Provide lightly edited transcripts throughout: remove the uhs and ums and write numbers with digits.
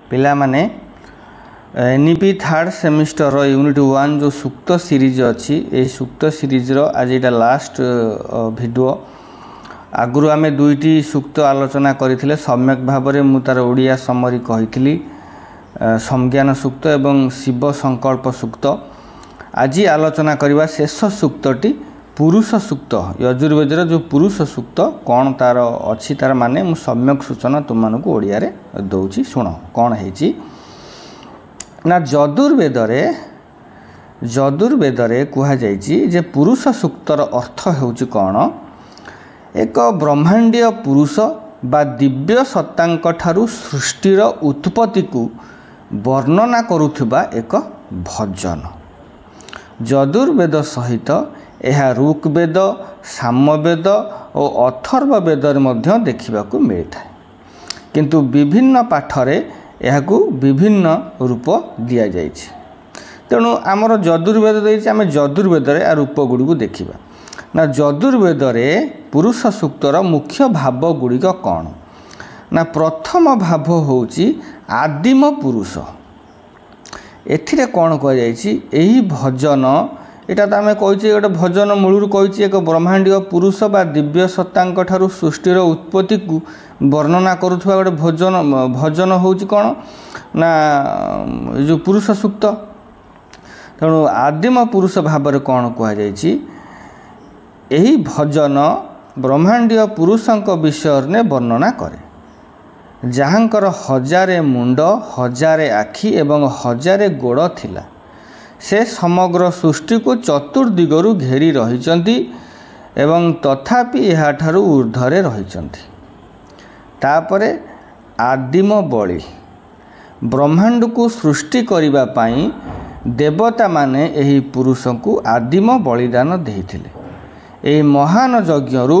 पिला माने NEP third semester unit 1 जो सूक्त सीरीज अच्छी ये सूक्त सीरीज आज यहाँ लास्ट वीडियो आगु आम दुईटी सूक्त आलोचना करते सम्यक भाव में मुझे ओडिया समरी कही संज्ञान सूक्त एवं शिव संकल्प सूक्त आज आलोचना करवा शेष सूक्तटी पुरुष सूक्त यजुर्वेदर जो पुरुष सूक्त कौन तार अच्छी तार माने मु सम्यक सूचना तुम मानक ओडिया रे दौची शुण कौन है ना यजुर्वेदरे कहा जे पुरुष सूक्तर अर्थ होउची कौन एक ब्रह्मांडीय पुरुष बा दिव्य सत्तांक ठारू सृष्टिर उत्पत्ति को वर्णना करुथिबा एक भजन। यजुर्वेद सहित यह ऋग्वेद सामवेद और अथर्ववेद मध्य देखा मिलता है किंतु विभिन्न पाठरे यह विभिन्न रूप दि जाए। तेणु आमर यजुर्वेद देछि आम यजुर्वेद रूप गुड़ी देखा ना यजुर्वेद पुरुष सूक्तर मुख्य भाव गुड़िक कौन ना प्रथम भाव होउची आदिम पुरुष। एथिरे कौन कही भजन एटा तो आम कही गोटे भजन मूलर कही एक ब्रह्मांडीय पुरुष बा दिव्य सत्तांक ठारू सृष्टिर उत्पत्ति को वर्णना करुवा गोटे भजन होउची कौन ना जो पुरुष सूक्त। तेणु आदिम पुरुष भाव में कौन कहुई यही भजन ब्रह्मांडीय पुरुषों विषय ने वर्णना करे जहाँकर हजारे मुंड हजारे आखि एवं हजारे गोड़ थिला से समग्र सृष्टि को चतुर्दिगरु घेरी रहिचंती एवं तथापि यह ठारू ऊर्ध्वरे रहिचंती। तापरे आदिम बलि ब्रह्मांड को सृष्टि करिबा पाई देवता माने एही पुरुष को आदिम बलिदान देइथिले। एही महान यज्ञरु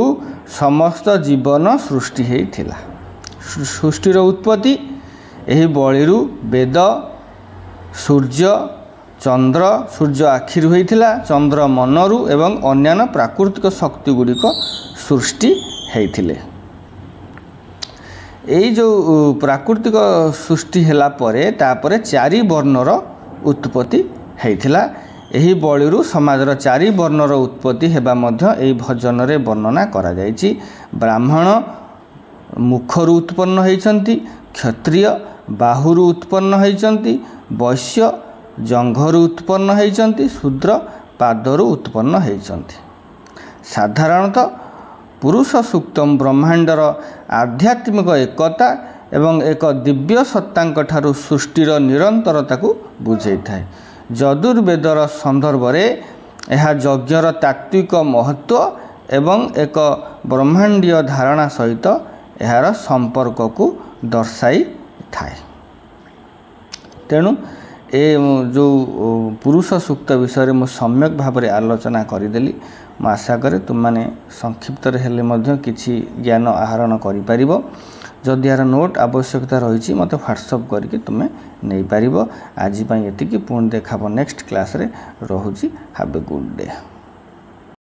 समस्त जीवन सृष्टि हेइथिला। सृष्टिर उत्पत्ति एही बलिरु वेद सूर्य चंद्र सूर्य आखिर होइथिला चंद्र मनरु एवं अन्यान्य प्राकृतिक शक्ति गुड़िक सृष्टि हेइथिले। एई जो प्राकृतिक सृष्टि हेला परे तापरे चारि वर्णर उत्पत्ति हेइथिला। एही बलिरु समाजर चारि वर्णर उत्पत्ति हेबा मध्य एही भजन रे वर्णना करा जायछि। ब्राह्मण मुखरु उत्पन्न होइछन्ति, क्षत्रिय बाहुरु उत्पन्न होइछन्ति, वैश्य जंघरु उत्पन्न होइछन्ति, शूद्र पादरु उत्पन्न होइछन्ति। साधारणतः पुरुष सूक्तम ब्रह्मांडर आध्यात्मिक एकता एवं एक दिव्य सत्तांक ठारू सृष्टिर निरंतरता को बुझाई थाए। यजुर्वेदर संदर्भ में यह यज्ञर तात्विक महत्व एवं एक ब्रह्मांडीय धारणा सहित यार संपर्क को दर्शाई थाए। तेणु ए जो पुरुष सूक्त विषय में सम्यक भाव में आलोचना करदेली मैं आशा करे तुम माने संक्षिप्त हेले मध्य किछि ज्ञान आहरण करि परिबो। जदि यार नोट आवश्यकता रही मत व्हाट्सअप करके तुम्हें नहीं पारिबो। आज एतिकी पुणी देखाबो नेक्स्ट क्लास रे। रहुची हैव ए गुड डे।